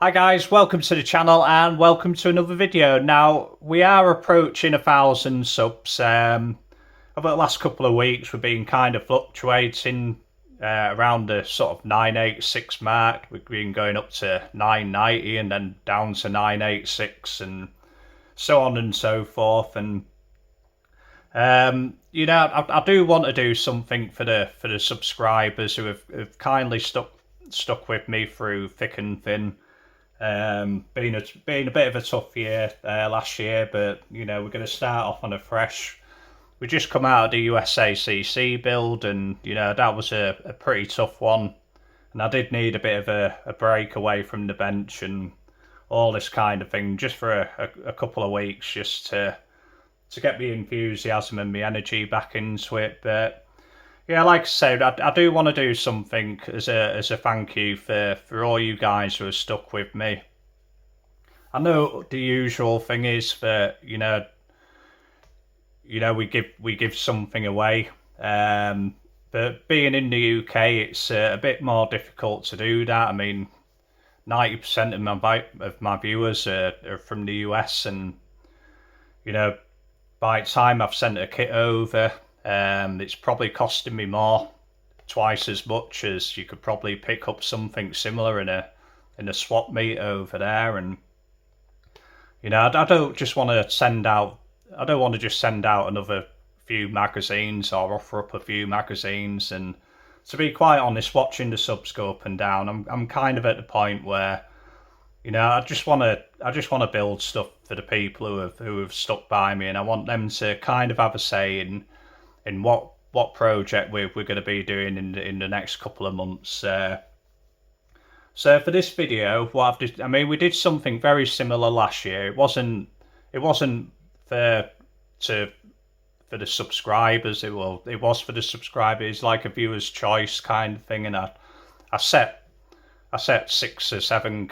Hi guys, welcome to the channel and welcome to another video. Now, we are approaching 1,000 subs. Over the last couple of weeks we've been kind of fluctuating around the sort of 986 mark. We've been going up to 990 and then down to 986 and so on and so forth. And I do want to do something for the subscribers who have kindly stuck with me through thick and thin. Been a bit of a tough year last year, but we're going to start off on a fresh. We just come out of the USACC build, and that was a pretty tough one, and I did need a bit of a break away from the bench and all this kind of thing, just for a couple of weeks, just to get the enthusiasm and the energy back into it. But yeah, like I said, I do want to do something as a thank you for all you guys who are stuck with me. I know the usual thing is that we give something away, but being in the UK, it's a bit more difficult to do that. I mean, 90% of my viewers are from the US, and by the time I've sent a kit over, it's probably costing me more, twice as much as you could probably pick up something similar in a swap meet over there. And I don't just want to send out. I don't want to just send out another few magazines or offer up a few magazines. And to be quite honest, watching the subs go up and down, I'm kind of at the point where I just want to build stuff for the people who have stuck by me, and I want them to kind of have a say in what project we're going to be doing in the next couple of months. So for this video, we did something very similar last year. It wasn't for the subscribers. It was for the subscribers, like a viewer's choice kind of thing. And I set 6 or 7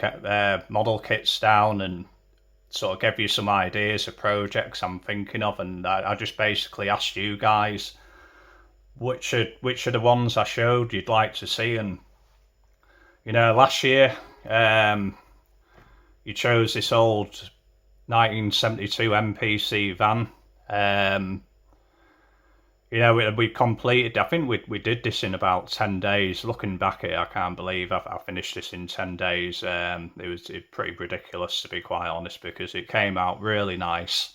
model kits down and sort of gave you some ideas of projects I'm thinking of, and I just basically asked you guys which are the ones I showed you'd like to see. And last year you chose this old 1972 MPC van. We completed. I think we did this in about 10 days. Looking back at it, I can't believe I finished this in 10 days. It was pretty ridiculous, to be quite honest, because it came out really nice.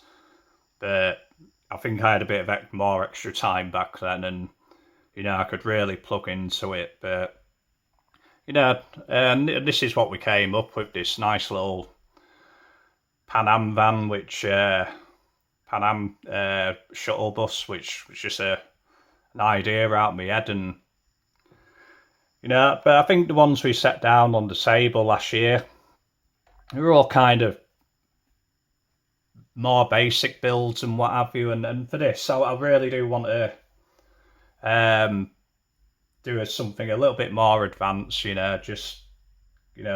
But I think I had a bit of more extra time back then, and I could really plug into it. But and this is what we came up with: this nice little Pan Am van, which. Pan Am shuttle bus, which was just an idea out of my head. And but I think the ones we set down on the table last year, they were all kind of more basic builds and what have you. And for this, so I really do want to do something a little bit more advanced.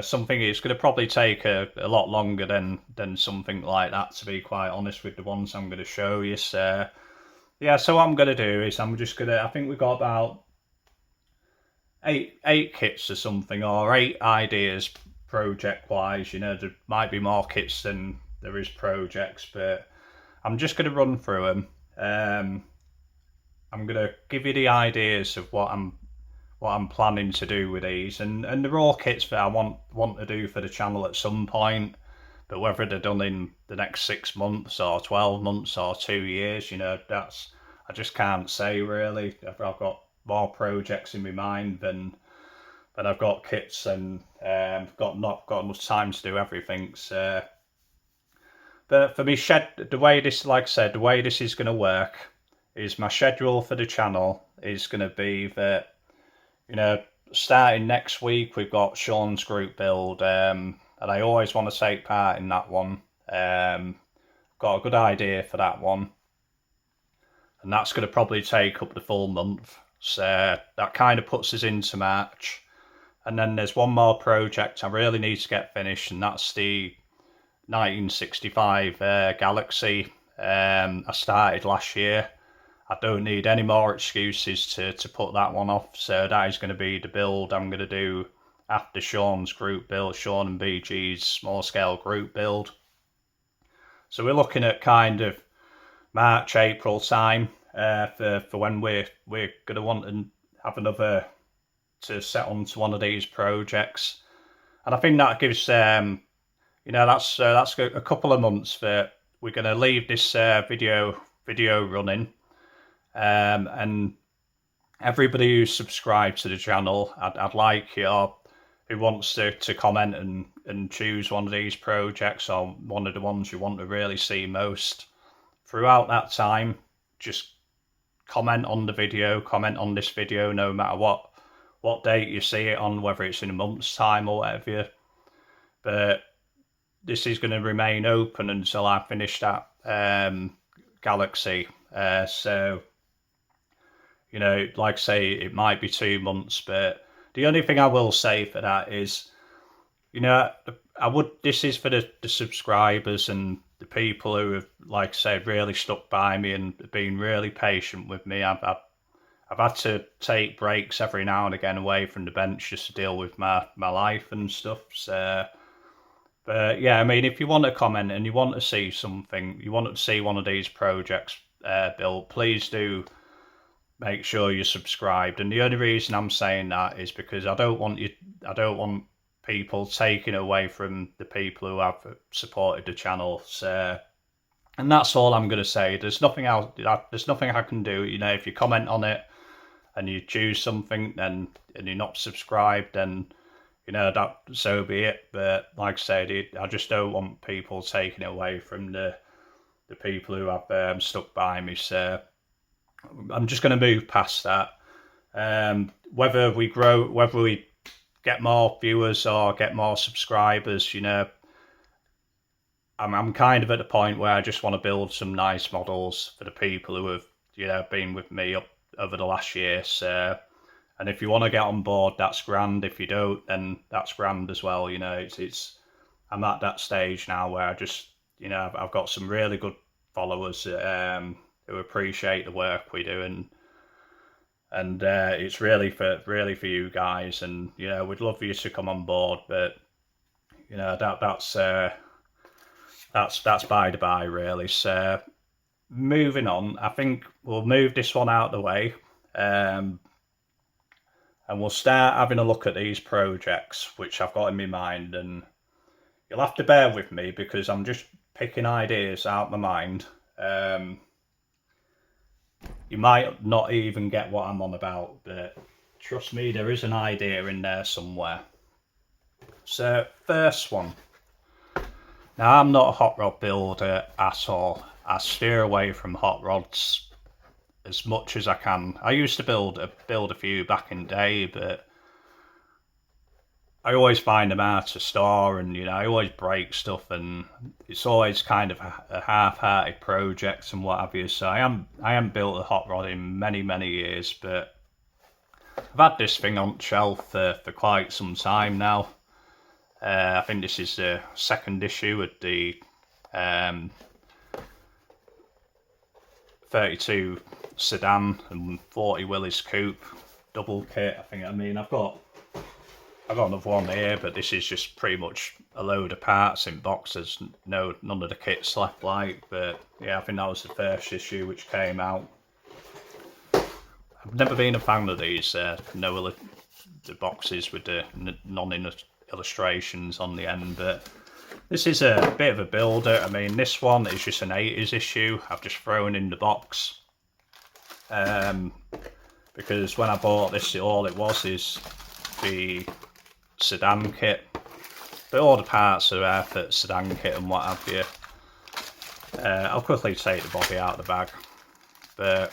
Something it's going to probably take a lot longer than something like that, to be quite honest, with the ones I'm going to show you. So yeah, so what I'm going to do is I think we've got about eight kits or something, or 8 ideas project wise. There might be more kits than there is projects, but I'm just going to run through them. I'm going to give you the ideas of what I'm planning to do with these, and they're all kits that I want to do for the channel at some point. But whether they're done in the next 6 months or 12 months or 2 years, I just can't say really. I've got more projects in my mind than I've got kits, and not got enough time to do everything. So, but for me, the way this is going to work is my schedule for the channel is going to be that. Starting next week, we've got Sean's group build, and I always want to take part in that one. Got a good idea for that one, and that's going to probably take up the full month. So that kind of puts us into March. And then there's one more project I really need to get finished, and that's the 1965 Galaxie. I started last year. I don't need any more excuses to put that one off. So that is going to be the build I'm going to do after Sean's group build, Sean and BG's small scale group build. So we're looking at kind of March, April time for when we're going to want to have another to set onto one of these projects. And I think that gives that's a couple of months for we're going to leave this video running, and everybody who's subscribed to the channel, I'd like who wants to comment and choose one of these projects or one of the ones you want to really see most throughout that time. Just comment on the video, comment on this video, no matter what date you see it on, whether it's in a month's time or whatever. But this is going to remain open until I finish that Galaxie. So, like I say, it might be 2 months, but the only thing I will say for that is, this is for the subscribers and the people who have, like I said, really stuck by me and been really patient with me. I've had to take breaks every now and again away from the bench just to deal with my life and stuff. So, but yeah, I mean, if you want to comment and you want to see something, you want to see one of these projects built, please do make sure you're subscribed. And the only reason I'm saying that is because I don't want people taking away from the people who have supported the channel. So, and that's all I'm going to say. There's nothing else. There's nothing I can do. If you comment on it and you choose something, and you're not subscribed, then that so be it. But like I said, I just don't want people taking away from the people who have stuck by me. So I'm just going to move past that. Whether we grow, whether we get more viewers or get more subscribers, I'm kind of at the point where I just want to build some nice models for the people who have been with me over the last year. So, and if you want to get on board, that's grand. If you don't, then that's grand as well. I'm at that stage now where I just, I've got some really good followers who appreciate the work we do, and it's really for you guys, and we'd love you to come on board. But that's by the by, really. So moving on, I think we'll move this one out of the way, and we'll start having a look at these projects which I've got in my mind. And you'll have to bear with me because I'm just picking ideas out of my mind. You might not even get what I'm on about, but trust me, there is an idea in there somewhere. So, first one. Now, I'm not a hot rod builder at all. I steer away from hot rods as much as I can. I used to build a few back in the day, but I always find them hard to store, and I always break stuff, and it's always kind of a half-hearted project and what have you. So I haven't built a hot rod in many years, but I've had this thing on shelf for quite some time now. I think this is the second issue of the 32 sedan and 40 Willies coupe double kit. I've got another one here, but this is just pretty much a load of parts in boxes. None of the kits left, but yeah, I think that was the first issue which came out. I've never been a fan of these the boxes with the non-illustrations on the end, but this is a bit of a builder. This one is just an 80s issue. I've just thrown in the box because when I bought this, all it was is the sedan kit, but all the parts are there for sedan kit and what have you. I'll quickly take the body out of the bag, but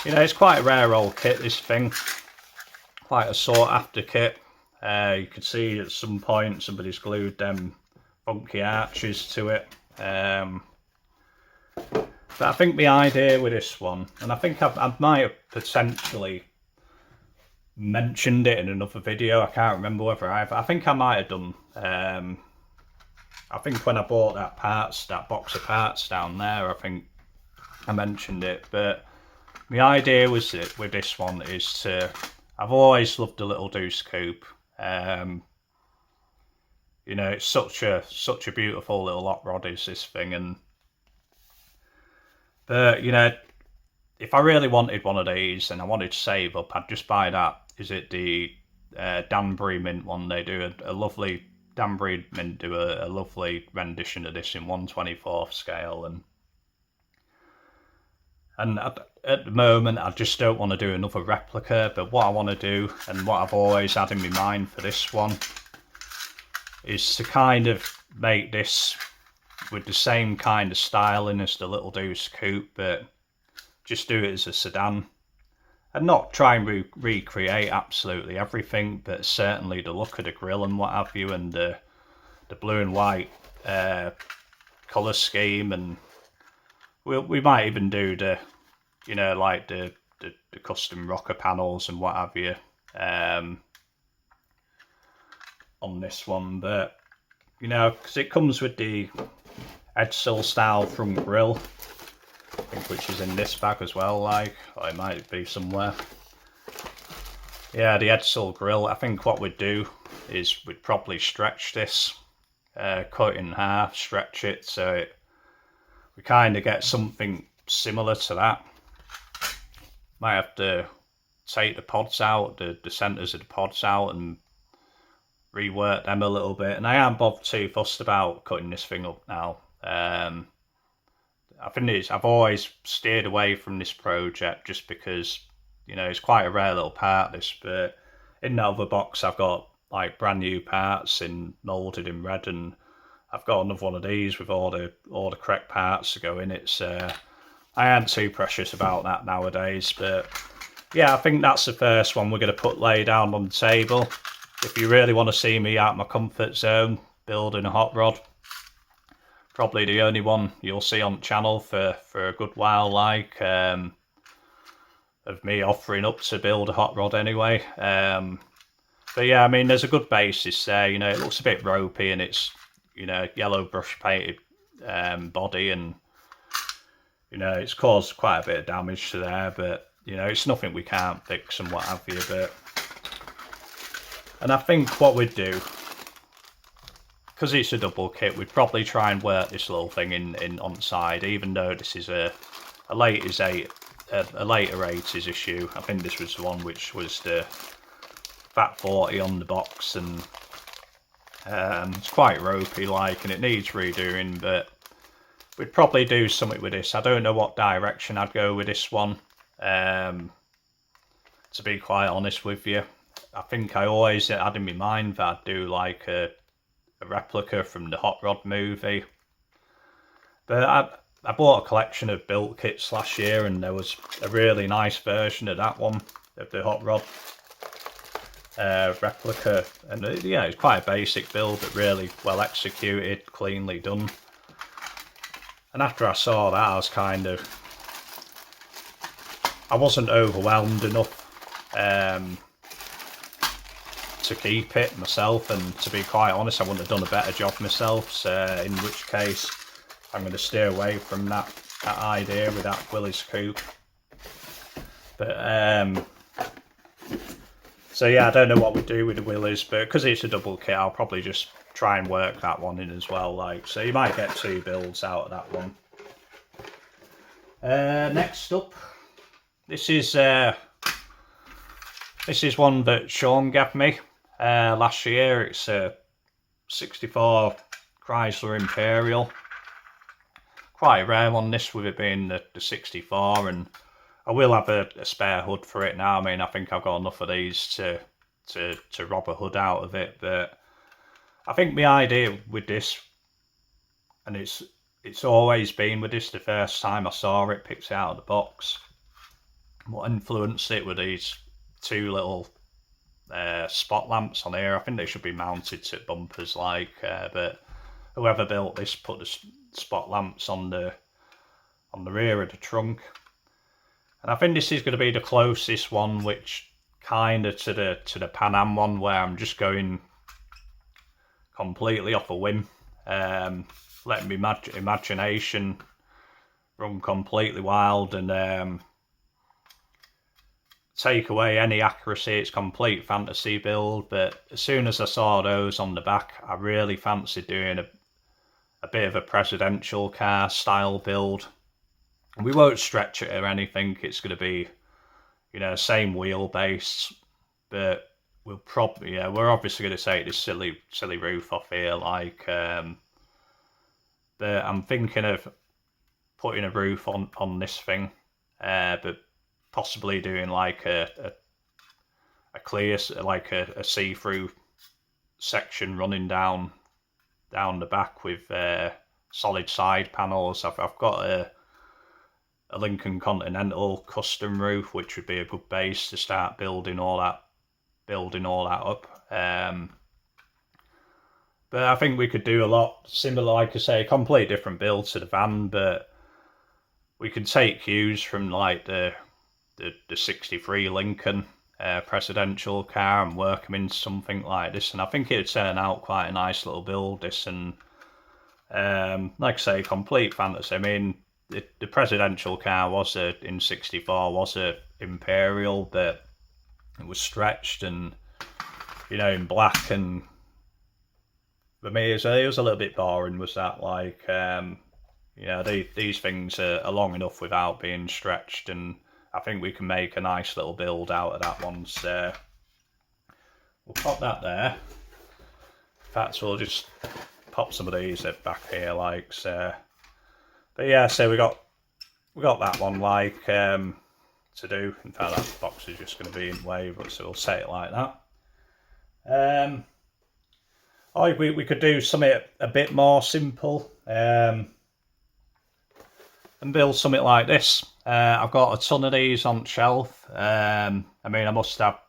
it's quite a rare old kit, this thing, quite a sought after kit. You could see at some point somebody's glued them funky arches to it, but I think the idea with this one, and I think I might have potentially mentioned it in another video, I can't remember whether I think I might have done. I think when I bought that box of parts down there, I think I mentioned it. But my idea with this one is I've always loved the Little Deuce coupe. You know, it's such a beautiful little hot rod is this thing, but you know, if I really wanted one of these and I wanted to save up, I'd just buy that. Is it the Danbury Mint one? They do a lovely Danbury Mint do a lovely rendition of this in 1/24th scale, and at the moment I just don't want to do another replica. But what I want to do, and what I've always had in my mind for this one, is to kind of make this with the same kind of styling as the Little Deuce coupe, but just do it as a sedan, and not try and recreate absolutely everything, but certainly the look of the grille and what have you, and the blue and white colour scheme, and we might even do the, you know, like the custom rocker panels and what have you on this one. But you know, because it comes with the Edsel style front grille, I think, which is in this bag as well, like, or it might be somewhere. Yeah, the Edsel grille. I think what we'd do is we'd probably stretch this, cut it in half, stretch it, so we kind of get something similar to that. Might have to take the pods out, the centres of the pods out, and rework them a little bit. And I am bothered too fussed about cutting this thing up now. I think I've always steered away from this project just because, you know, it's quite a rare little part, this. But in that other box I've got like brand new parts in moulded in red, and I've got another one of these with all the correct parts to go in it. So I am too precious about that nowadays. But yeah, I think that's the first one we're going to lay down on the table. If you really want to see me out of my comfort zone building a hot rod, probably the only one you'll see on the channel for a good while, like, of me offering up to build a hot rod anyway. But yeah, I mean, there's a good basis there. You know, it looks a bit ropey, and it's, you know, yellow brush painted body, and you know, it's caused quite a bit of damage to there, but you know, it's nothing we can't fix and what have you. But, and I think what we'd do, because it's a double kit, we'd probably try and work this little thing in on the side, even though this is a later 80s issue. I think this was the one which was the Fat 40 on the box, and it's quite ropey like, and it needs redoing, but we'd probably do something with this. I don't know what direction I'd go with this one, to be quite honest with you. I think I always had in my mind that I'd do like a replica from the Hot Rod movie. But I bought a collection of built kits last year, and there was a really nice version of that one, of the Hot Rod replica. And yeah, it's quite a basic build, but really well executed, cleanly done. And after I saw that, I was kind of, I wasn't overwhelmed enough to keep it myself, and to be quite honest, I wouldn't have done a better job myself, so in which case I'm going to steer away from that idea with that Willies coupe. But so yeah, I don't know what we do with the Willies, but because it's a double kit, I'll probably just try and work that one in as well, like, so you might get 2 builds out of that one. Next up, this is one that Sean gave me last year. It's a 64 Chrysler Imperial. Quite a rare one, this, with it being the 64, and I will have a spare hood for it now. I mean, I think I've got enough of these to rob a hood out of it, but I think my idea with this, and it's always been with this, the first time I saw it, picked it out of the box, what influenced it were these 2 little spot lamps on here. I think they should be mounted to bumpers, like, but whoever built this put the spot lamps on the rear of the trunk. And I think this is going to be the closest one, which kind of to the Pan Am one, where I'm just going completely off a whim, letting my imagination run completely wild, and take away any accuracy, it's complete fantasy build, but as soon as I saw those on the back, I really fancied doing a bit of a presidential car style build. We won't stretch it or anything, it's going to be, you know, same wheelbase, but we'll probably, yeah, we're obviously going to take this silly roof off here, like, but I'm thinking of putting a roof on this thing, but possibly doing like a clear, like a see-through section running down the back with solid side panels. I've got a Lincoln Continental custom roof, which would be a good base to start building all that up. But I think we could do a lot similar, like I say, a completely different build to the van, but we could take cues from like the 63 Lincoln presidential car and work them into something like this, and I think it'd turn out quite a nice little build, this. And like I say, complete fantasy. I mean, the presidential car was in 64 was a imperial, but it was stretched and, you know, in black, and for me it was a little bit boring, was that, like, you know, these things are long enough without being stretched, and I think we can make a nice little build out of that one. So we'll pop that there. In fact, we'll just pop some of these back here, like so. But yeah, so we got that one, like, to do. In fact, that box is just going to be in the way, but so we'll set it like that. Or we could do something a bit more simple, and build something like this. I've got a ton of these on the shelf. I mean, I must have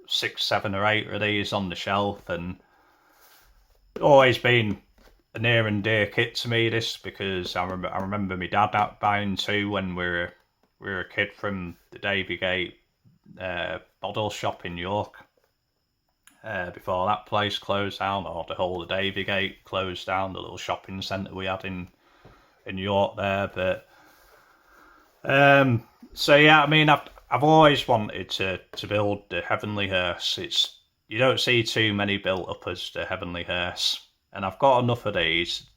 6, 7 or 8 of these on the shelf, and always been a near and dear kit to me, this, because I remember my dad buying 2 when we were a kid from the Davy Gate model shop in York. Before that place closed down, or the whole of Davy Gate closed down, the little shopping centre we had in York there. But so yeah, I mean, I've always wanted to build the Heavenly Hearse. You don't see too many built up as the Heavenly Hearse, and I've got enough of these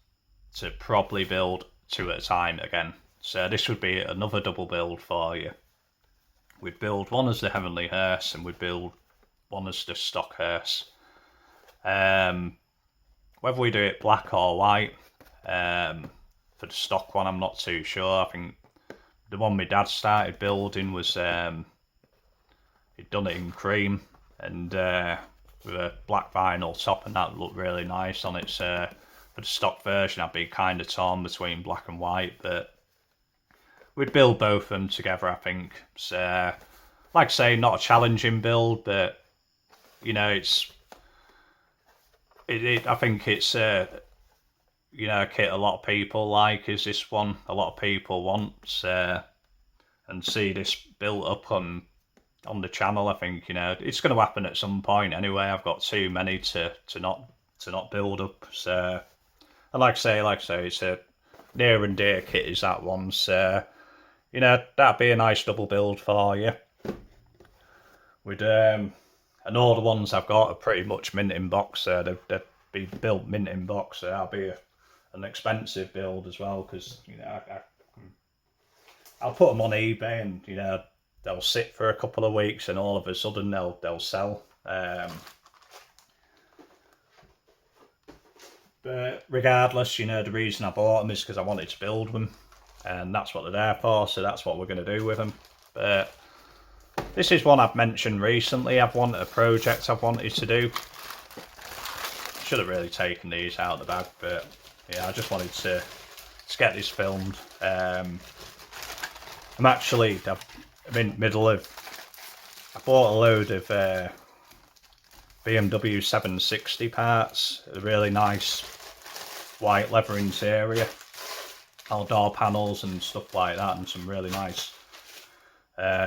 to probably build 2 at a time again. So this would be another double build for you. We'd build one as the Heavenly Hearse, and we'd build one as the stock Hearse. Whether we do it black or white, for the stock one, I'm not too sure. I think the one my dad started building was, he'd done it in cream, and with a black vinyl top, and that looked really nice on it. So for the stock version, I'd be kind of torn between black and white, but we'd build both of them together, I think. So, like I say, not a challenging build, but, you know, I think it's you know, a kit a lot of people like is this one. A lot of people want, and see this built up on the channel. I think, you know, it's going to happen at some point anyway. I've got too many to not build up. So, and like I say, it's a near and dear kit is that one. So, you know, that'd be a nice double build for you. With and all the ones I've got are pretty much mint in box. They'd be built mint in box. So that'll be an expensive build as well, because, you know, I'll put them on eBay, and, you know, they'll sit for a couple of weeks, and all of a sudden they'll sell. But regardless, you know, the reason I bought them is because I wanted to build them, and that's what they're there for. So that's what we're going to do with them. But this is one I've mentioned recently. A project I've wanted to do. Should have really taken these out of the bag, but yeah, I just wanted to get this filmed. I'm in the middle of, I bought a load of BMW 760 parts, a really nice white leather interior, all door panels and stuff like that, and some really nice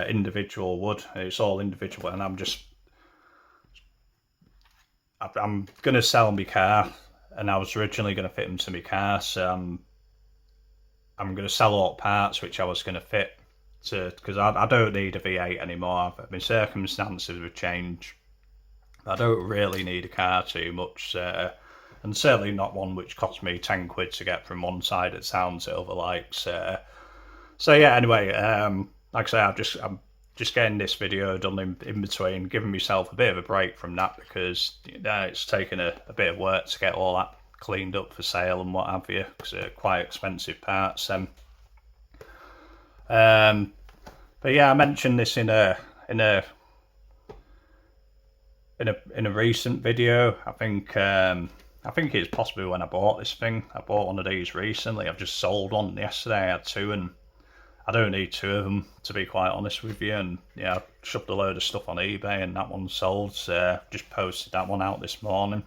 individual wood. It's all individual, and I'm going to sell my car, and I was originally going to fit them to my car, so I'm going to sell all parts which I was going to fit because I don't need a V8 anymore. My circumstances have changed. I don't really need a car too much, and certainly not one which cost me 10 quid to get from one side of town to other likes. So yeah, anyway, like I say, I'm just getting this video done in between, giving myself a bit of a break from that, because it's taken a bit of work to get all that cleaned up for sale and what have you, because they're quite expensive parts. But yeah, I mentioned this in a recent video. I think it's possibly when I bought this thing. I bought one of these recently. I've just sold one yesterday. I had two, and I don't need two of them, to be quite honest with you. And yeah, I shoved a load of stuff on eBay, and that one sold. So just posted that one out this morning.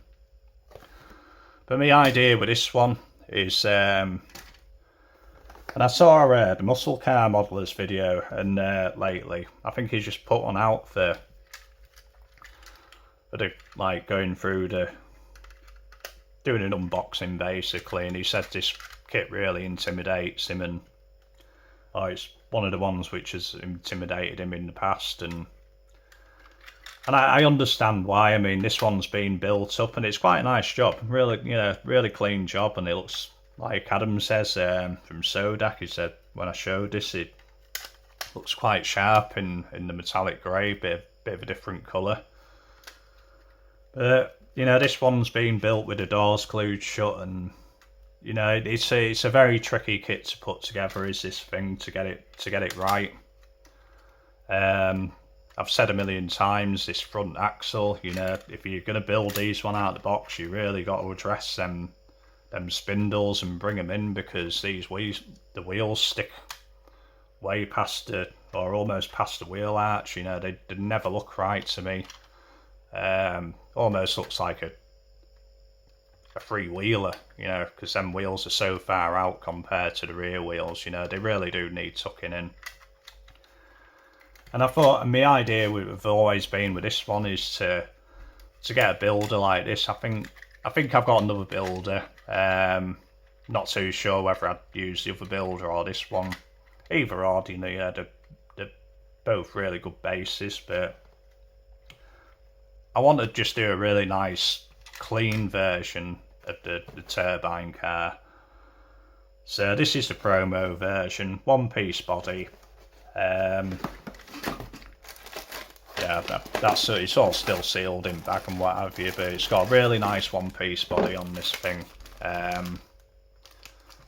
But my idea with this one is, and I saw the Muscle Car Modeller's video, and lately I think he's just put one out for the, like, going through doing an unboxing basically, and he said this kit really intimidates him, and it's one of the ones which has intimidated him in the past, and I understand why. I mean, this one's been built up, and it's quite a nice job, really, really clean job, and it looks, like Adam says from Sodak, he said when I showed this, it looks quite sharp in the metallic grey, bit of a different colour. But this one's been built with the doors glued shut, and it's a very tricky kit to put together. Is this thing to get it right? I've said a million times, this front axle. If you're going to build these one out of the box, you really got to address them spindles and bring them in, because the wheels stick way past or almost past the wheel arch. They never look right to me. Almost looks like a three-wheeler, because them wheels are so far out compared to the rear wheels. They really do need tucking in. And I thought, my idea have always been with this one is to get a builder like this. I think I've got another builder. Not too sure whether I'd use the other builder or this one. Either or, they're both really good bases, but I want to just do a really nice, clean version of the turbine car. So this is the promo version, one-piece body. Yeah, it's all still sealed in back and what have you, but it's got a really nice one-piece body on this thing.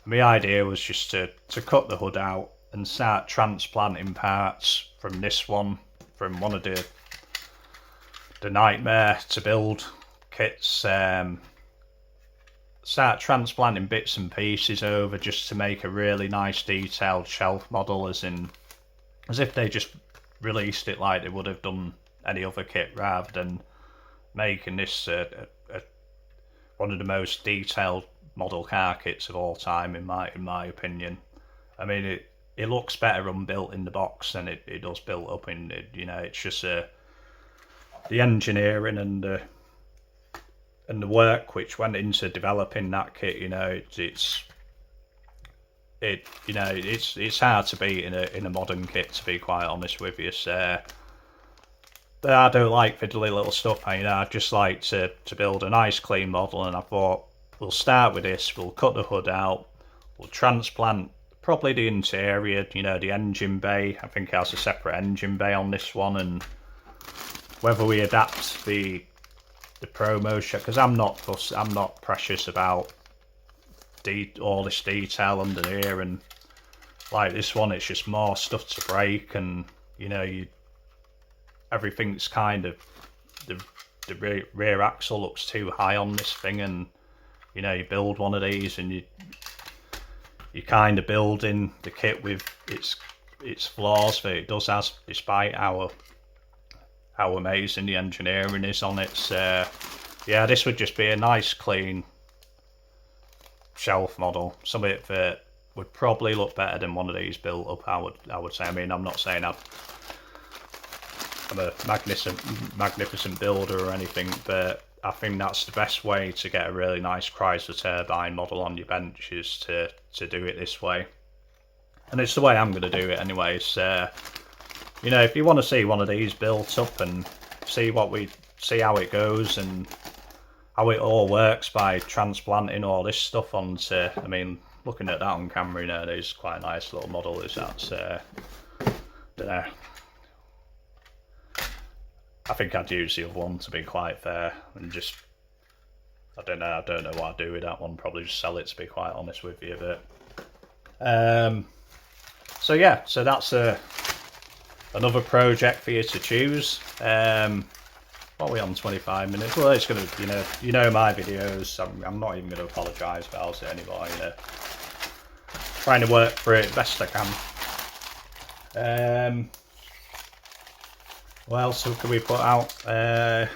My idea was just to cut the hood out and start transplanting parts from this one, from one of the nightmare to build kits. Start transplanting bits and pieces over just to make a really nice detailed shelf model, as if they just released it like they would have done any other kit, rather than making this one of the most detailed model car kits of all time, in my opinion. I mean, it looks better unbuilt in the box than it does built up in it. It's just the engineering and the work which went into developing that kit. It's hard to beat in a modern kit, to be quite honest with you. So, but I don't like fiddly little stuff. I'd just like to build a nice clean model, and I thought we'll start with this. We'll cut the hood out. We'll transplant probably the interior. The engine bay. I think it has a separate engine bay on this one, and whether we adapt the promo shot, because I'm not precious about all this detail under here, and like this one, it's just more stuff to break, and everything's kind of the rear axle looks too high on this thing, and you build one of these and you kind of building the kit with its flaws that it does has, despite how amazing the engineering is on it. So yeah, this would just be a nice clean shelf model, something that would probably look better than one of these built up, I would say. I mean, I'm not saying I'm a magnificent builder or anything, but I think that's the best way to get a really nice Chrysler turbine model on your bench, is to do it this way. and it's the way I'm going to do it anyway. So, you know, if you want to see one of these built up and see how it goes and how it all works by transplanting all this stuff onto, I mean, looking at that on camera, you know, there's quite a nice little model, is that? So, don't know. I think I'd use the other one, to be quite fair, and just, I don't know what I'd do with that one. Probably just sell it, to be quite honest with you. But so yeah, so that's another project for you to choose. What are we on, 25 minutes? Well, it's gonna, you know my videos. I'm not even gonna apologise about it anymore. You know, trying to work through it best I can. What else can we put out? I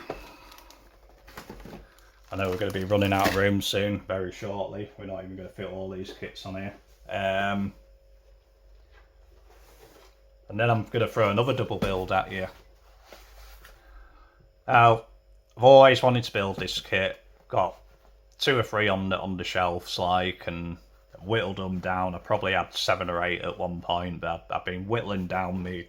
know we're going to be running out of room soon, very shortly. We're not even going to fit all these kits on here. And then I'm going to throw another double build at you. Now, I've always wanted to build this kit. Got 2 or 3 on the shelves, like, and whittled them down. I probably had 7 or 8 at one point, but I've been whittling down me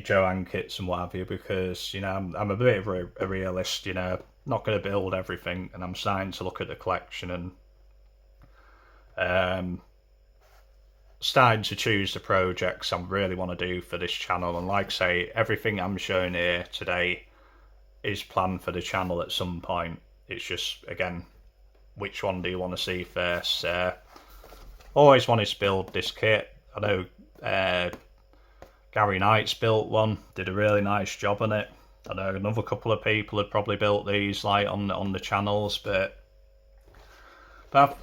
Joanne kits and what have you, because, you know, I'm a bit of a realist, you know, not going to build everything, and I'm starting to look at the collection and starting to choose the projects I really want to do for this channel. And like I say, everything I'm showing here today is planned for the channel at some point. It's just, again, which one do you want to see first? Always wanted to build this kit. I know Gary Knight's built one, did a really nice job on it. I know another couple of people had probably built these, like, on the channels, but I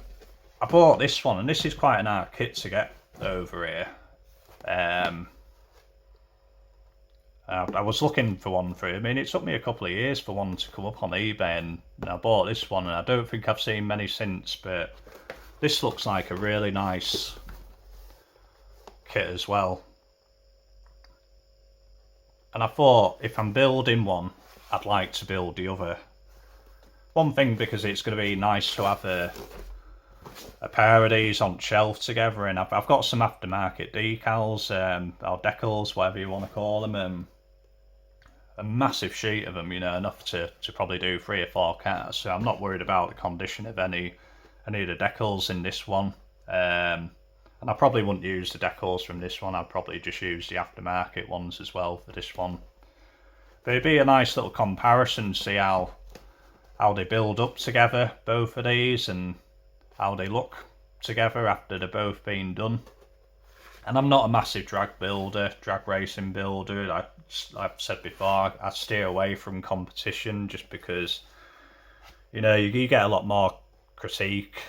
bought this one, and this is quite an hard kit to get over here. I was looking for one for it. I mean, it took me a couple of years for one to come up on eBay, and I bought this one, and I don't think I've seen many since, but this looks like a really nice kit as well. And I thought, if I'm building one, I'd like to build the other. One thing, because it's going to be nice to have a pair of these on shelf together, and I've got some aftermarket decals, or decals, whatever you want to call them, a massive sheet of them, you know, enough to probably do 3 or 4 cars. So I'm not worried about the condition of any of the decals in this one. And I probably wouldn't use the decals from this one. I'd probably just use the aftermarket ones as well for this one. But it'd be a nice little comparison, see how they build up together, both of these, and how they look together after they're both been done. And I'm not a massive drag racing builder. I've said before, I steer away from competition just because, you know, you get a lot more critique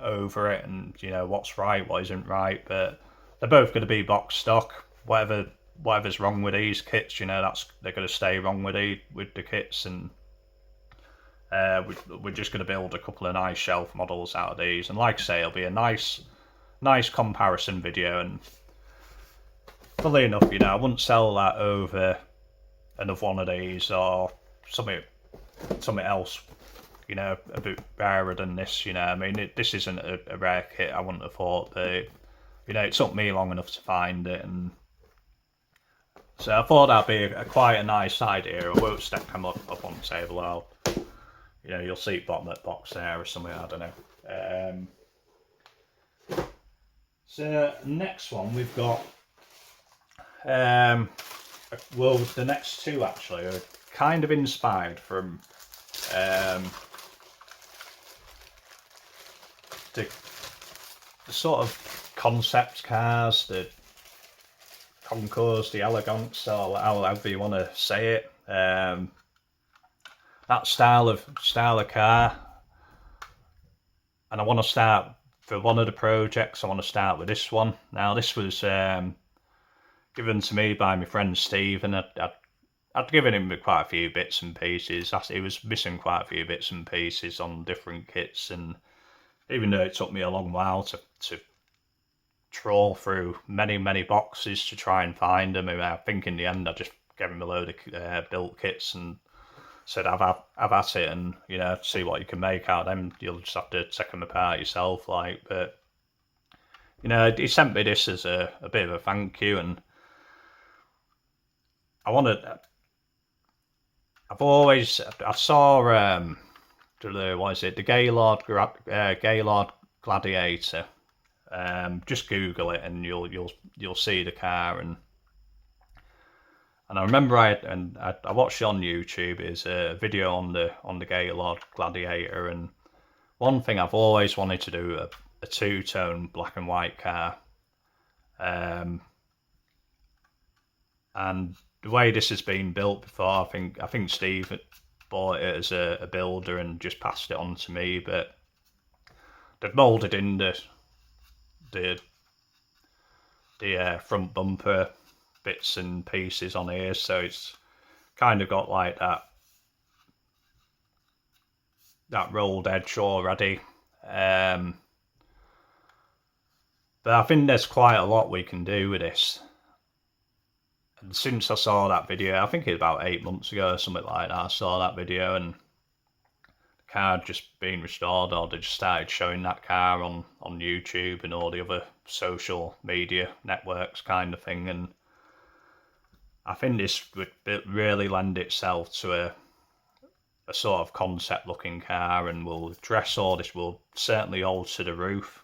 over it, and, you know, what's right, what isn't right. But they're both going to be box stock. Whatever's wrong with these kits, you know, they're going to stay wrong with the kits, and we're just going to build a couple of nice shelf models out of these. And like I say, it'll be a nice comparison video. And funnily enough, you know, I wouldn't sell that over another one of these or something else, you know, a bit rarer than this, you know. I mean, this isn't a rare kit, I wouldn't have thought, but, you know, it took me long enough to find it, and so I thought that'd be quite a nice idea. I won't stack them up on the table. You know, you'll see bottom of the box there or something, I don't know. So next one we've got, well, the next 2 actually are kind of inspired from the sort of concept cars, the Concours, the Elegance, or however you want to say it. That style of car. And I want to start, for one of the projects, I want to start with this one. Now, this was given to me by my friend Steve, and I'd given him quite a few bits and pieces. He was missing quite a few bits and pieces on different kits, and even though it took me a long while to trawl through many boxes to try and find them, I think in the end I just gave him a load of built kits and said, have at it, and, you know, see what you can make out of them. You'll just have to take them apart yourself, like. But you know, he sent me this as a bit of a thank you, and I saw what is it, the Gaylord Gladiator. Just Google it and you'll see the car, and I remember I watched it on YouTube. It's a video on the Gaylord Gladiator, and one thing I've always wanted to do, a two-tone black and white car, and the way this has been built before, I think Steve bought it as a builder and just passed it on to me, but they've moulded in the front bumper bits and pieces on here, so it's kind of got like that rolled edge already. But I think there's quite a lot we can do with this. And since I saw that video, I think it's about 8 months ago or something like that, I saw that video, and the car had just been restored, or they just started showing that car on YouTube and all the other social media networks kind of thing, and I think this would really lend itself to a sort of concept looking car, and will dress all this, will certainly alter the roof.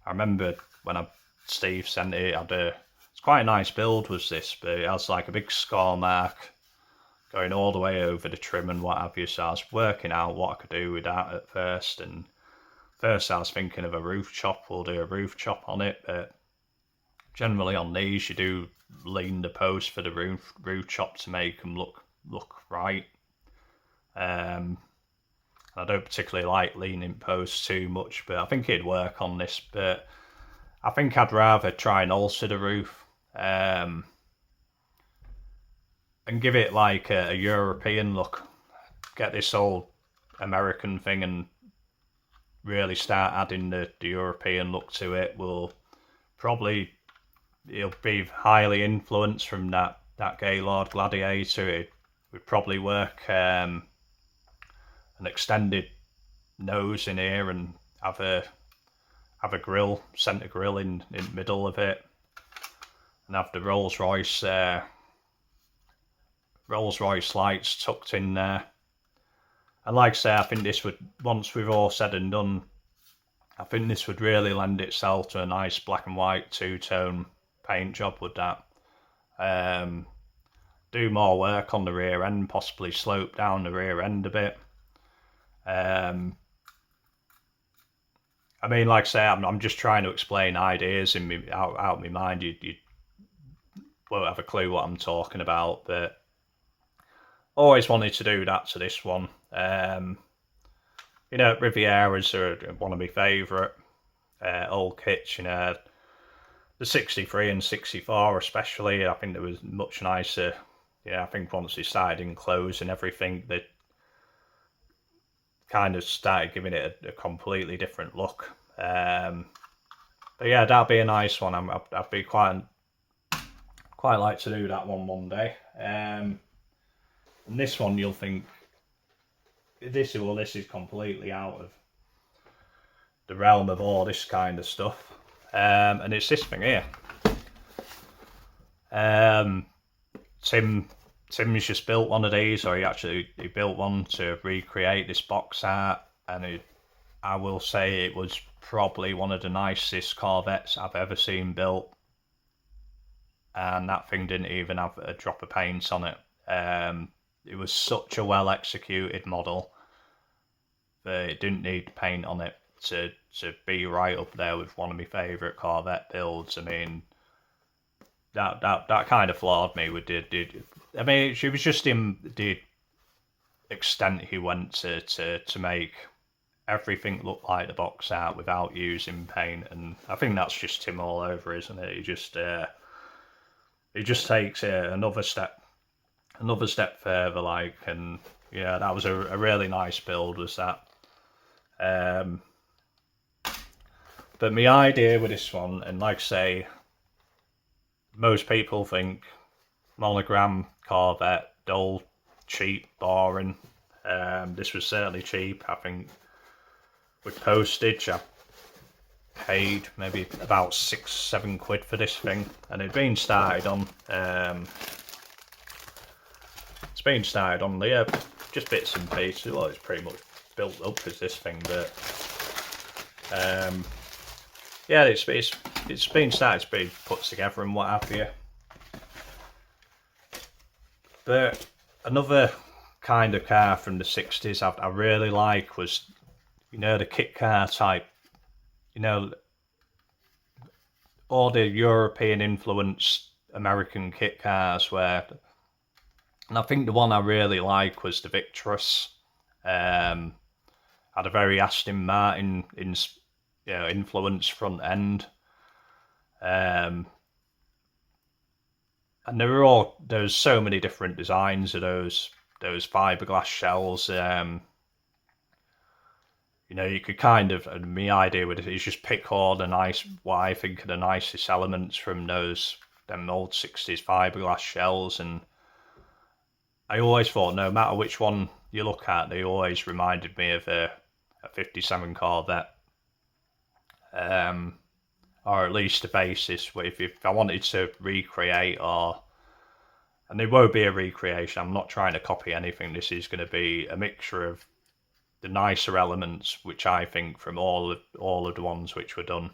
I remember when Steve sent it, it's quite a nice build was this, but it has like a big score mark going all the way over the trim and what have you, so I was working out what I could do with that at first, and first I was thinking of a roof chop. We'll do a roof chop on it, but generally on these you do lean the post for the roof chop to make them look right. I don't particularly like leaning posts too much, but I think it'd work on this. But I think I'd rather try and alter the roof, and give it like a European look. Get this old American thing and really start adding the European look to it. It'll be highly influenced from that Gaylord Gladiator. It would probably work an extended nose in here, and have a grill, centre grill in the middle of it, and have the Rolls Royce lights tucked in there. And like I say, I think this would, once we've all said and done, I think this would really lend itself to a nice black and white two-tone paint job with that. Do more work on the rear end, possibly slope down the rear end a bit. I mean, like I say, I'm just trying to explain ideas in me out of my mind. You won't have a clue what I'm talking about, but always wanted to do that to this one. You know, Rivieras are one of my favourite old kits. You know, the 63 and 64 especially, I think it was much nicer. Yeah, I think once they started enclosed and everything, they kind of started giving it a completely different look. But yeah, that'd be a nice one. I'd be quite like to do that one day. And this one, you'll think this is completely out of the realm of all this kind of stuff. And it's this thing here. Tim's just built one of these, or he built one to recreate this box art, and I will say it was probably one of the nicest Corvettes I've ever seen built, and that thing didn't even have a drop of paint on it. It was such a well executed model that it didn't need paint on it to be right up there with one of my favourite Corvette builds. I mean, that kind of floored me with I mean, it was just in the extent he went to make everything look like the box art without using paint, and I think that's just him all over, isn't it? He just takes another step further, like, and yeah, that was a really nice build, was that. But my idea with this one, and like I say, most people think monogram Corvette, dull, cheap, boring. This was certainly cheap. I think with postage, paid maybe about £6-7 for this thing, and it'd been started on. It's been started on there, just bits and pieces. Well, it's pretty much built up as this thing, but yeah, it's been started to be put together and what have you. But another kind of car from the 60s I really like was, you know, the kit car type, you know, all the European influenced American kit cars where, and I think the one I really like was the Victress. Had a very Aston Martin influence front end. And there's so many different designs of those fiberglass shells. You know, you could kind of, and my idea with it is just pick all the nice, what I think are the nicest elements from them old 60s fiberglass shells. And I always thought, no matter which one you look at, they always reminded me of a 57 Corvette. Or at least a basis, if I wanted to recreate, and it won't be a recreation, I'm not trying to copy anything, this is going to be a mixture of the nicer elements, which I think from all of the ones which were done.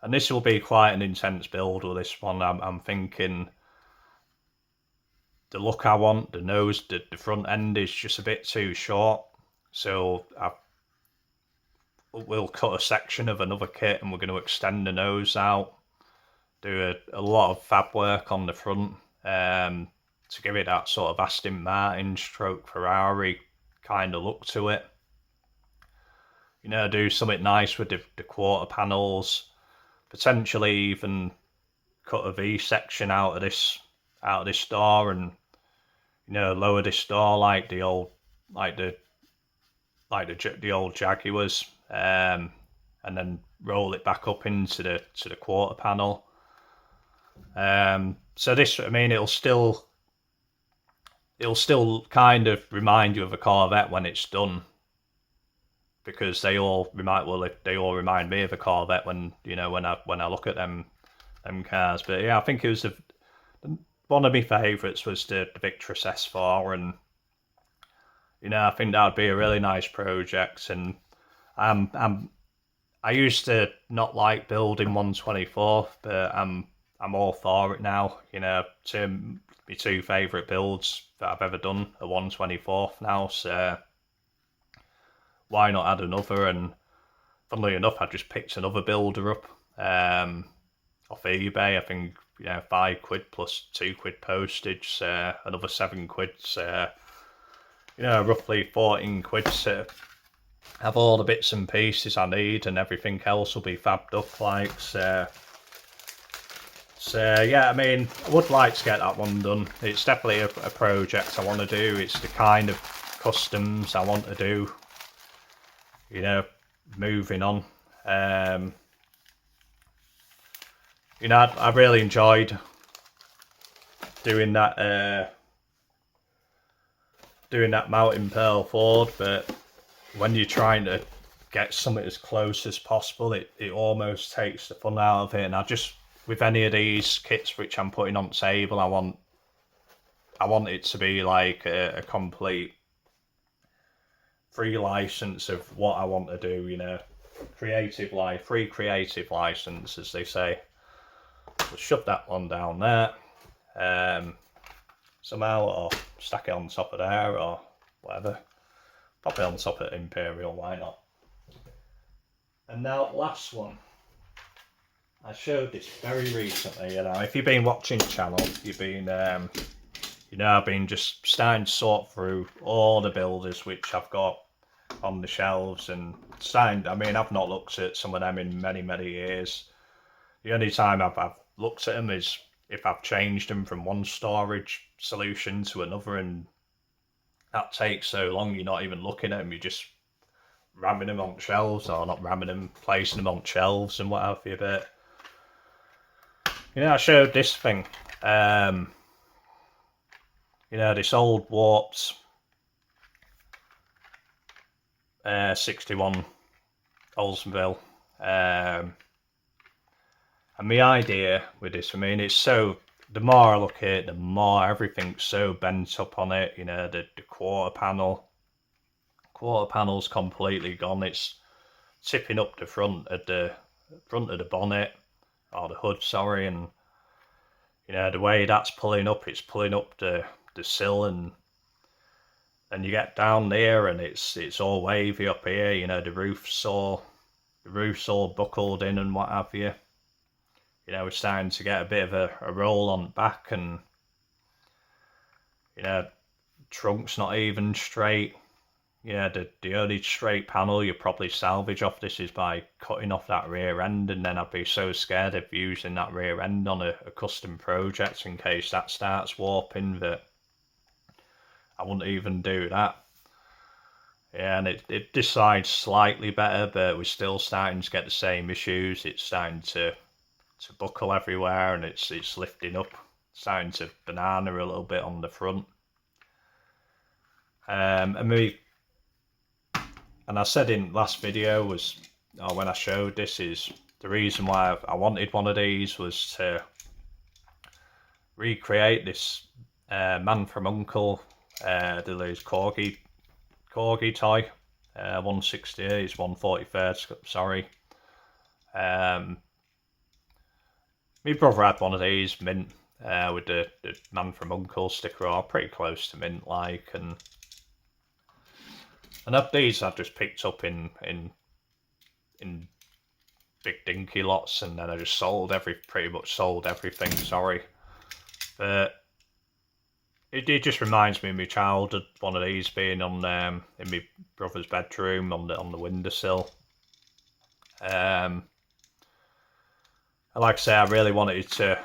And this will be quite an intense build with this one. I'm thinking the look I want, the nose, the front end is just a bit too short, so we'll cut a section of another kit and we're going to extend the nose out, do a lot of fab work on the front to give it that sort of Aston Martin stroke Ferrari kind of look to it. You know, do something nice with the quarter panels, potentially even cut a V section out of this door, and you know, lower this door like the old Jaguars, and then roll it back up into the quarter panel. So this, I mean, it'll still kind of remind you of a Corvette when it's done, because they all remind me of a Corvette when I look at them cars. But yeah, I think it was one of my favourites was the Victress S4, and you know, I think that would be a really nice project. And I used to not like building 124th, but I'm all for it now. You know, my two favourite builds that I've ever done are 124th now, so why not add another? And funnily enough, I just picked another builder up off eBay. I think, you know, £5 plus £2 postage, another £7. So, you know, roughly £14 to have all the bits and pieces I need, and everything else will be fabbed up like so. So yeah, I mean, I would like to get that one done. It's definitely a project I want to do. It's the kind of customs I want to do, you know, moving on. You know, I really enjoyed doing that Mountain Pearl Ford, but when you're trying to get something as close as possible, it almost takes the fun out of it. And I just, with any of these kits which I'm putting on the table, I want it to be like a complete free license of what I want to do, you know, free creative license, as they say. We'll shove that one down there somehow, or stack it on top of there, or whatever. Pop it on top of Imperial, why not? And now, last one. I showed this very recently, you know, if you've been watching the channel, you've been, you know, I've been just starting to sort through all the builders which I've got on the shelves, and I mean, I've not looked at some of them in many, many years. The only time I've looked at them is if I've changed them from one storage solution to another, and that takes so long, you're not even looking at them, you're just ramming them on shelves, or not ramming them, placing them on shelves and what have you. But you know, I showed this thing, you know, this old warped 61 Oldsmobile And my idea with this, I mean, it's so, the more I look at it, the more everything's so bent up on it. You know, the quarter panel's completely gone. It's tipping up the front of the bonnet, or the hood, sorry, and you know the way that's pulling up, it's pulling up the sill, and you get down there and it's all wavy up here. You know, the roof's all buckled in and what have you. You know, we're starting to get a bit of a roll on back, and you know, trunk's not even straight. Yeah, the only straight panel you probably salvage off this is by cutting off that rear end, and then I'd be so scared of using that rear end on a custom project in case that starts warping that I wouldn't even do that. Yeah, and it decides slightly better, but we're still starting to get the same issues. It's starting to buckle everywhere, and it's lifting up, starting to banana a little bit on the front. And I said in last video was, or when I showed this, is the reason why I wanted one of these was to recreate this Man from U.N.C.L.E. The Corgi toy, 160, it's 143rd, sorry. My brother had one of these, mint, with the Man from U.N.C.L.E. sticker on, pretty close to mint like, and these I just picked up in big dinky lots, and then I just pretty much sold everything, sorry. But it just reminds me of my childhood, one of these being on in my brother's bedroom on the windowsill. And like I say, I really wanted to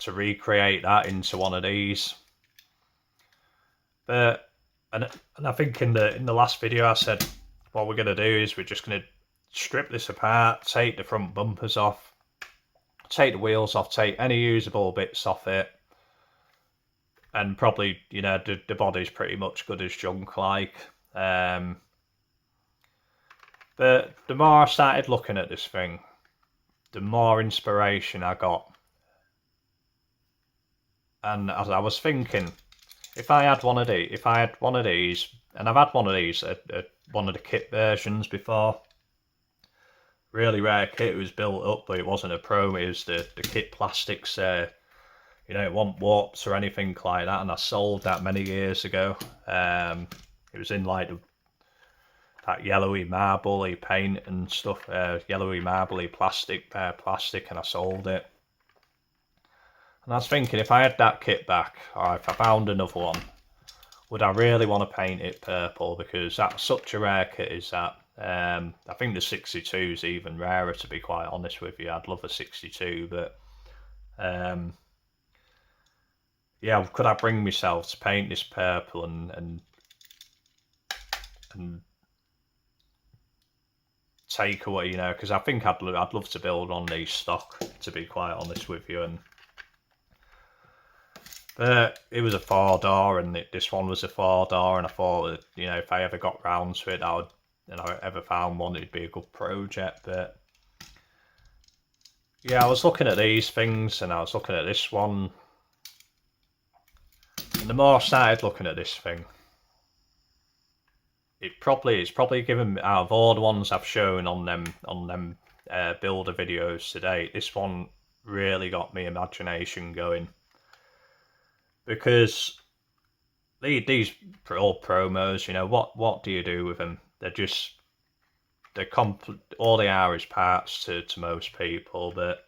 recreate that into one of these. But and I think in the last video I said what we're gonna do is we're just gonna strip this apart, take the front bumpers off, take the wheels off, take any usable bits off it, and probably, you know, the body's pretty much good as junk like. But the more I started looking at this thing, the more inspiration I got. And as I was thinking, if I had one of these, and I've had one of these at one of the kit versions before, really rare kit, it was built up, but it wasn't a Pro, it was the kit plastics, you know, it wasn't warps or anything like that, and I sold that many years ago. It was in like that yellowy marbly paint and stuff, yellowy marbly plastic, and I sold it. And I was thinking, if I had that kit back, or if I found another one, would I really want to paint it purple? Because that's such a rare kit, is that. I think the 62 is even rarer, to be quite honest with you. I'd love a 62, but yeah, could I bring myself to paint this purple and take away, you know, because I think I'd love to build on these stock, to be quite honest with you. And but it was a 4-door, and this one was a 4-door, and I thought that, you know, if I ever got round to it, and I ever found one, it'd be a good project. But yeah, I was looking at these things, and I was looking at this one, and the more I started looking at this thing, it's probably given, out of all the ones I've shown on them builder videos today, this one really got my imagination going. Because these all promos, you know, what do you do with them? All they are is parts to most people, but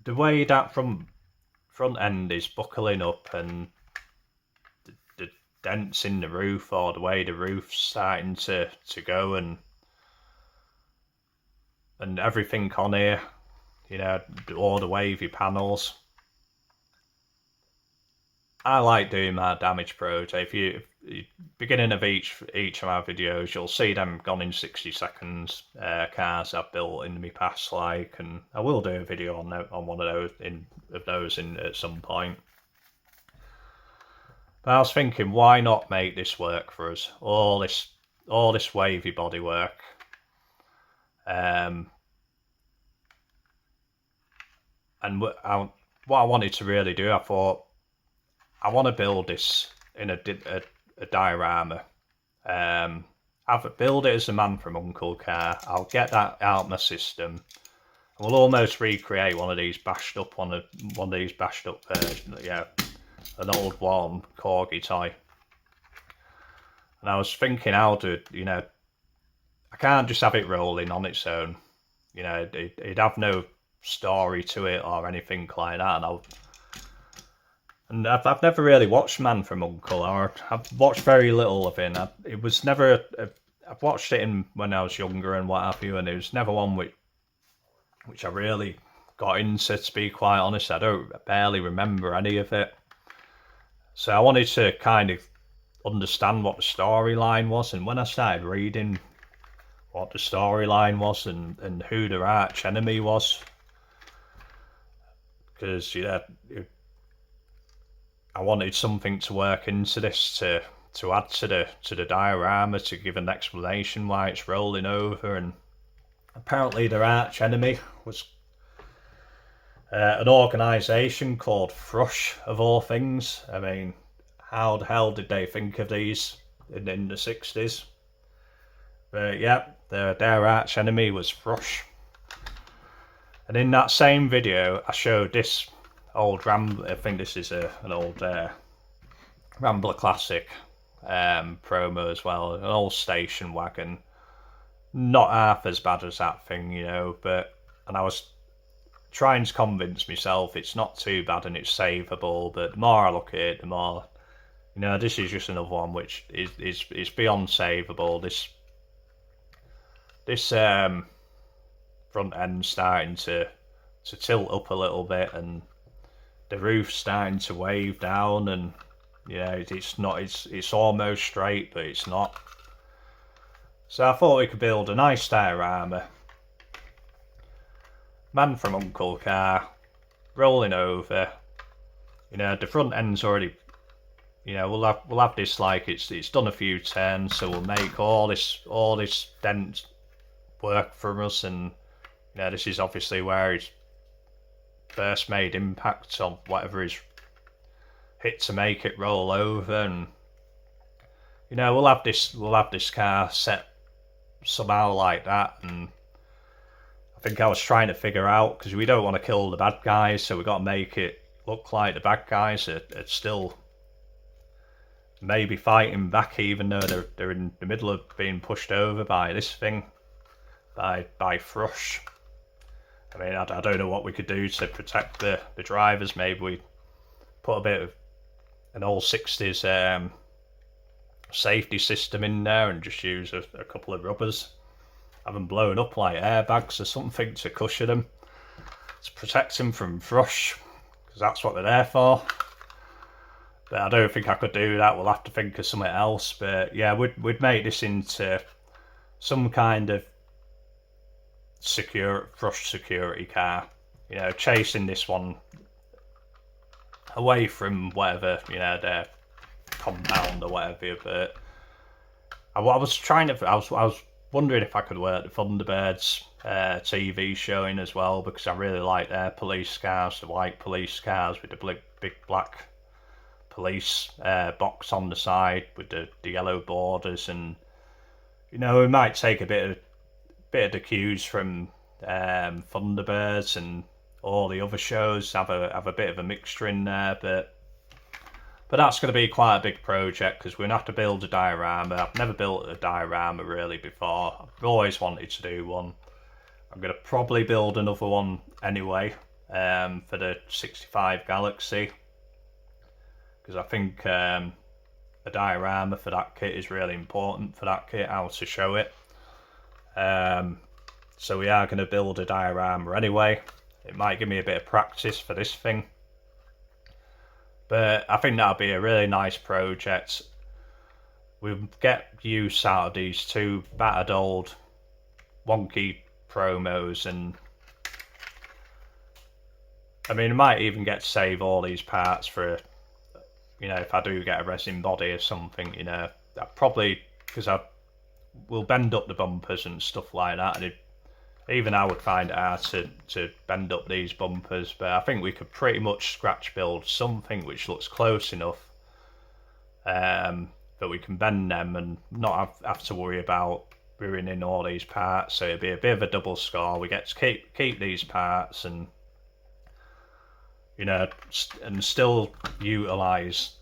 the way that front end is buckling up, and the dents in the roof, or the way the roof's starting to go, and everything on here, you know, all the wavy panels. I like doing my damage project. If you beginning of each of my videos, you'll see them gone in 60 seconds. Cars I've built in my past, like, and I will do a video on one of those at some point. But I was thinking, why not make this work for us? All this wavy bodywork. And what I wanted to really do, I thought, I want to build this in a diorama. I've build it as a Man from U.N.C.L.E. car. I'll get that out of my system. We'll almost recreate one of these bashed up versions. Yeah, an old warm corgi toy. And I was thinking, how to, I can't just have it rolling on its own. It'd have no story to it or anything like that. And I've never really watched Man from U.N.C.L.E. or I've watched very little of it. It was never. I've watched it when I was younger and what have you, and it was never one which I really got into. To be quite honest, I barely remember any of it. So I wanted to kind of understand what the storyline was, and when I started reading what the storyline was and who their arch enemy was, because I wanted something to work into this to add to the diorama, to give an explanation why it's rolling over. And apparently their arch enemy was an organisation called Thrush, of all things. I mean, how the hell did they think of these in the 60s? But yeah, their arch enemy was Thrush. And in that same video, I showed this old Rambler. I think this is an old Rambler Classic promo as well. An old station wagon. Not half as bad as that thing, and I was trying to convince myself it's not too bad and it's savable, but the more I look at it, the more, this is just another one which is beyond savable. This front end starting to tilt up a little bit, and the roof's starting to wave down, and it's almost straight, but it's not. So I thought we could build a nice diorama. Man from U.N.C.L.E. car rolling over. The front end's already. We'll have this like it's done a few turns, so we'll make all this dent work for us, and this is obviously where he's first made impact on whatever he's hit to make it roll over. And we'll have this car set somehow like that. And I think I was trying to figure out, because we don't want to kill the bad guys, so we got to make it look like the bad guys are still maybe fighting back, even though they're in the middle of being pushed over by this thing, by Thrush. I mean, I don't know what we could do to protect the drivers. Maybe we put a bit of an old 60s safety system in there and just use a couple of rubbers, have them blown up like airbags or something to cushion them, to protect them from Thrush, because that's what they're there for. But I don't think I could do that. We'll have to think of something else. But yeah, we'd make this into some kind of Thrush security car, chasing this one away from whatever, their compound or whatever. But I was wondering if I could work the Thunderbirds TV showing as well, because I really like their police cars, the white police cars with the big black police box on the side with the yellow borders. And we might take a bit of the cues from Thunderbirds and all the other shows, have a bit of a mixture in there, but that's going to be quite a big project, because we're going to have to build a diorama. I've never built a diorama really before. I've always wanted to do one. I'm going to probably build another one anyway for the 65 Galaxie, because I think a diorama for that kit is really important for that kit, how to show it. So we are going to build a diorama anyway. It might give me a bit of practice for this thing, but I think that'll be a really nice project. We'll get use out of these two battered old wonky promos, and I mean, I might even get to save all these parts for, if I do get a resin body or something, I probably, because we'll bend up the bumpers and stuff like that, and even I would find it hard to bend up these bumpers, but I think we could pretty much scratch build something which looks close enough that we can bend them and not have to worry about ruining all these parts. So it'd be a bit of a double score. We get to keep these parts and, you know, and still utilise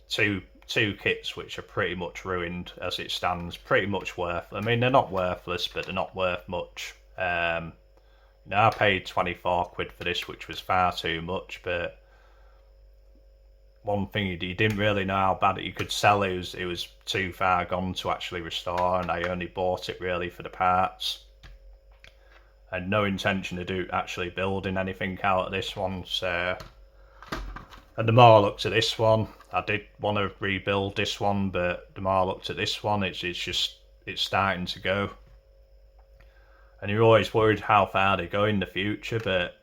two kits which are pretty much ruined as it stands. Pretty much I mean, they're not worthless, but they're not worth much. You know, I paid 24 quid for this, which was far too much, but one thing you didn't really know how bad you could sell it. It was too far gone to actually restore, and I only bought it really for the parts. I had no intention of actually building anything out of this one. So, and the more I looked at this one, I did want to rebuild this one, but the more I looked at this one, it's starting to go. And you're always worried how far they go in the future, but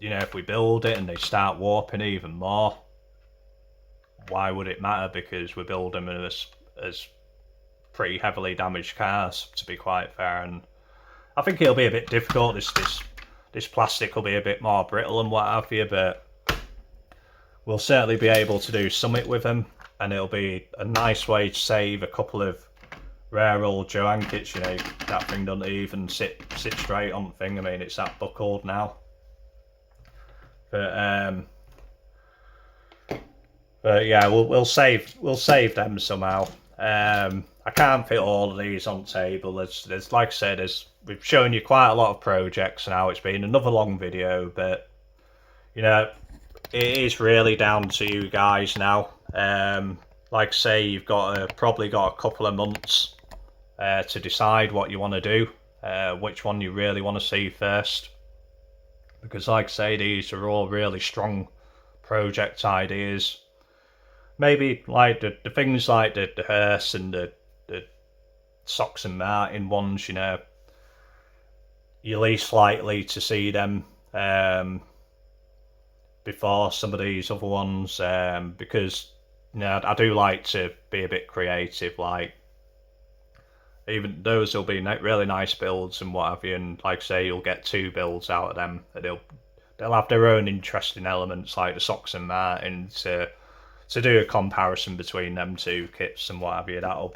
you know, if we build it and they start warping even more, why would it matter? Because we build them as pretty heavily damaged cars, to be quite fair. And I think it'll be a bit difficult. This plastic will be a bit more brittle and what have you, but we'll certainly be able to do something with them, and it'll be a nice way to save a couple of rare old Joanne kits. You know, that thing doesn't even sit straight on the thing. I mean, it's that buckled now. But yeah, we'll save them somehow. I can't fit all of these on the table. There's like I said, we've shown you quite a lot of projects now. It's been another long video, but you know, it is really down to you guys now. Like I say, you've probably got a couple of months to decide what you want to do, which one you really want to see first. Because like I say, these are all really strong project ideas. Maybe like the things like the Hearse and the Sox and Martin ones, you know, you're least likely to see them before some of these other ones, because you know, I do like to be a bit creative. Like, even those will be really nice builds and what have you, and like I say, you'll get 2 builds out of them. They'll have their own interesting elements, like the Sox and Martin, to do a comparison between them 2 kits and what have you. That'll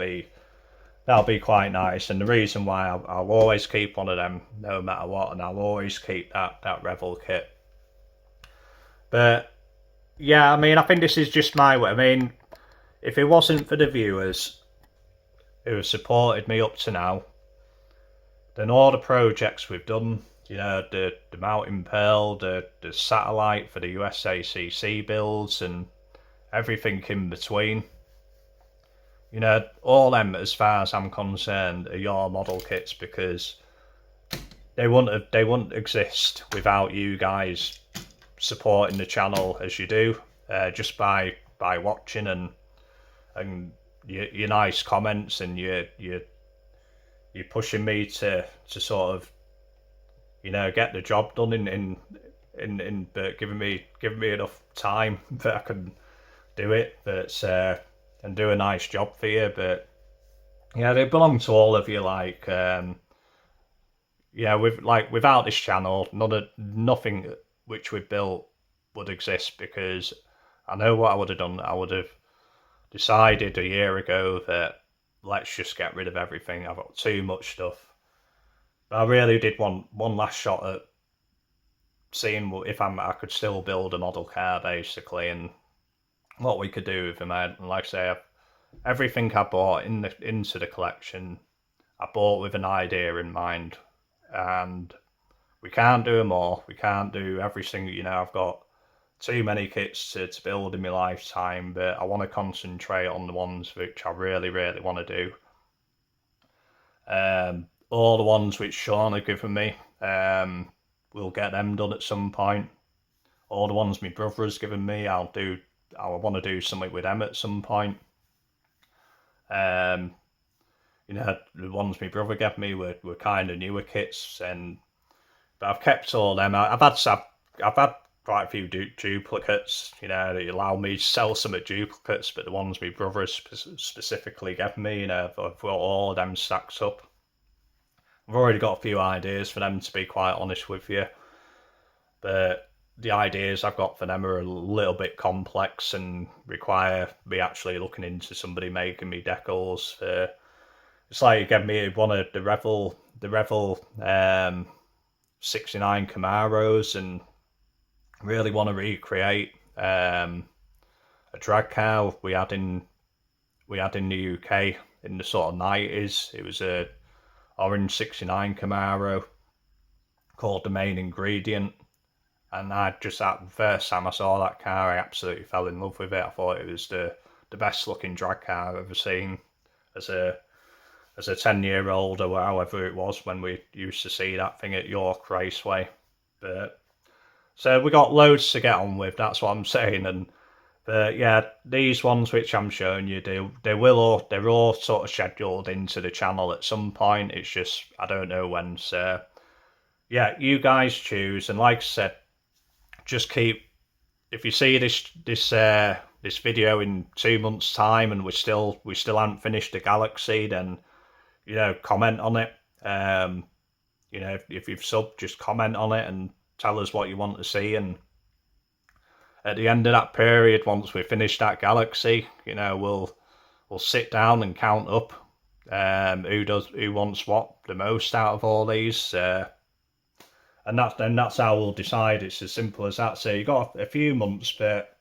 be quite nice. And the reason why I'll always keep one of them no matter what, and I'll always keep that Revel kit. But yeah, I mean, I think this is just my way. I mean, if it wasn't for the viewers who have supported me up to now, then all the projects we've done, you know, the Mountain Pearl, the satellite for the USACC builds, and everything in between, you know, all them, as far as I'm concerned, are your model kits, because they wouldn't exist without you guys supporting the channel as you do, just by watching and your nice comments, and you're pushing me to sort of, you know, get the job done in but giving me enough time that I can do it, but and do a nice job for you. But yeah, they belong to all of you. Like, yeah, without this channel, nothing which we've built would exist, because I know what I would have done. I would have decided a year ago that let's just get rid of everything. I've got too much stuff. But I really did want one last shot at seeing if I could still build a model car, basically, and what we could do with them. And like I say, everything I bought into the collection, I bought with an idea in mind, and we can't do them all. We can't do every single, you know, I've got too many kits to build in my lifetime, but I want to concentrate on the ones which I really, really want to do. All the ones which Sean had given me, we'll get them done at some point. All the ones my brother has given me, I want to do something with them at some point. You know, the ones my brother gave me were kind of newer kits, but I've kept all them. I've had quite a few duplicates, you know, that allow me to sell some at duplicates, but the ones my brother specifically gave me, you know, I've got all of them stacked up. I've already got a few ideas for them, to be quite honest with you, but the ideas I've got for them are a little bit complex and require me actually looking into somebody making me decals. It's like you gave me one of the Revel 69 Camaros, and really want to recreate a drag car we had in the UK in the sort of 90s. It was a orange 69 Camaro called the Main Ingredient, and that first time I saw that car, I absolutely fell in love with it. I thought it was the best looking drag car I've ever seen as a 10-year-old, or however it was when we used to see that thing at York Raceway. But so we got loads to get on with, that's what I'm saying. But yeah, these ones which I'm showing you, they're all sort of scheduled into the channel at some point. It's just I don't know when. So yeah, you guys choose, and like I said, just keep. If you see this video in 2 months' time and we still haven't finished the Galaxie, then comment on it. If you've subbed, just comment on it and tell us what you want to see. And at the end of that period, once we finish that Galaxie, we'll sit down and count up who wants what the most out of all these. And that's how we'll decide. It's as simple as that. So you got a few months, but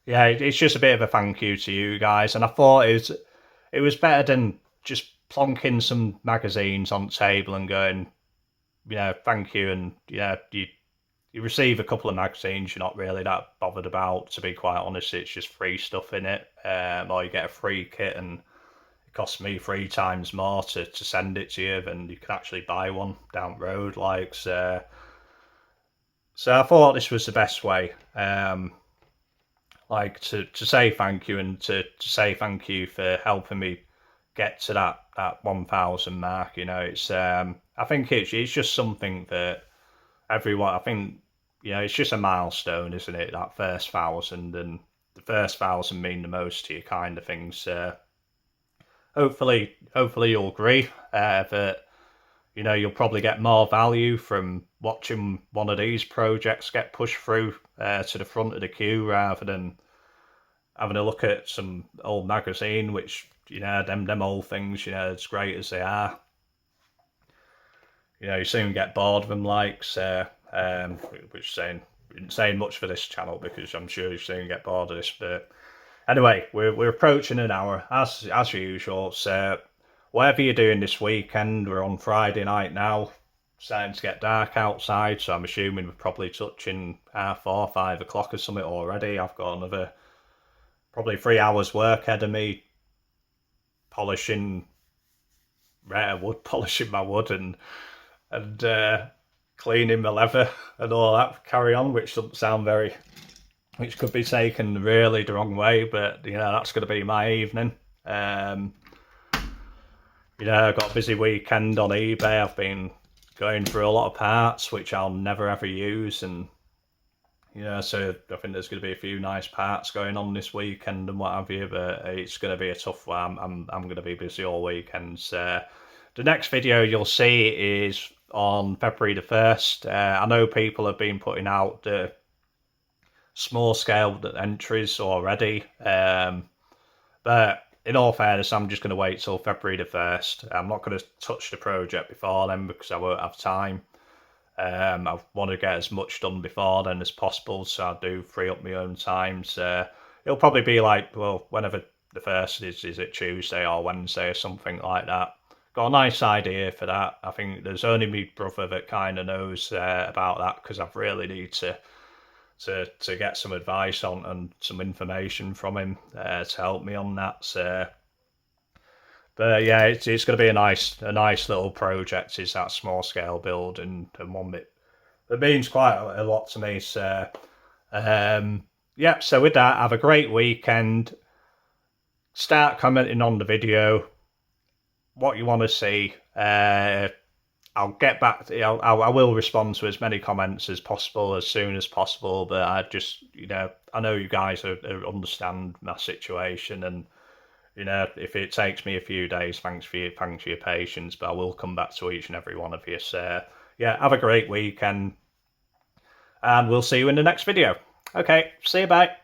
yeah, it's just a bit of a thank you to you guys. And I thought it was better than just plonking some magazines on the table and going, thank you. And you receive a couple of magazines you're not really that bothered about, to be quite honest. It's just free stuff in it, or you get a free kit and it costs me 3 times more to send it to you than you can actually buy one down the road. So I thought this was the best way, to say thank you, and to say thank you for helping me get to that 1,000 mark. It's I think it's just something that everyone, I think, it's just a milestone, isn't it? That first 1,000, and the first 1,000 mean the most to you, kind of thing. So hopefully you'll agree that you'll probably get more value from watching one of these projects get pushed through to the front of the queue, rather than having a look at some old magazine, which them old things, as great as they are, you soon get bored of them, which isn't saying much for this channel, because I'm sure you soon get bored of this. But anyway, we're approaching an hour as usual. So whatever you're doing this weekend, we're on Friday night now, starting to get dark outside, so I'm assuming we're probably touching 4, 5 o'clock or something already. I've got another probably 3 hours work ahead of me, polishing my wood and cleaning my leather and all that carry on, which could be taken really the wrong way, but that's going to be my evening. I've got a busy weekend on eBay. I've been going through a lot of parts which I'll never ever use, and so I think there's going to be a few nice parts going on this weekend and what have you, but it's going to be a tough one. I'm going to be busy all weekend. So the next video you'll see is on February the 1st. I know people have been putting out the small scale entries already, but in all fairness, I'm just going to wait till February the 1st. I'm not going to touch the project before then, because I won't have time. I want to get as much done before then as possible, so I do free up my own time. So it'll probably be whenever the 1st is. Is it Tuesday or Wednesday or something like that? Got a nice idea for that. I think there's only me brother that kind of knows about that, because I really need to get some advice on and some information from him to help me on that. So, but yeah, it's going to be a nice little project. Is that small scale build, and one that means quite a lot to me. So yeah. So with that, have a great weekend. Start commenting on the video what you want to see. I'll get back to I will respond to as many comments as possible as soon as possible, but I just I know you guys understand my situation, and You know, if it takes me a few days, thanks for your patience, but I will come back to each and every one of you. So yeah, have a great weekend, and we'll see you in the next video. Okay, see you, bye.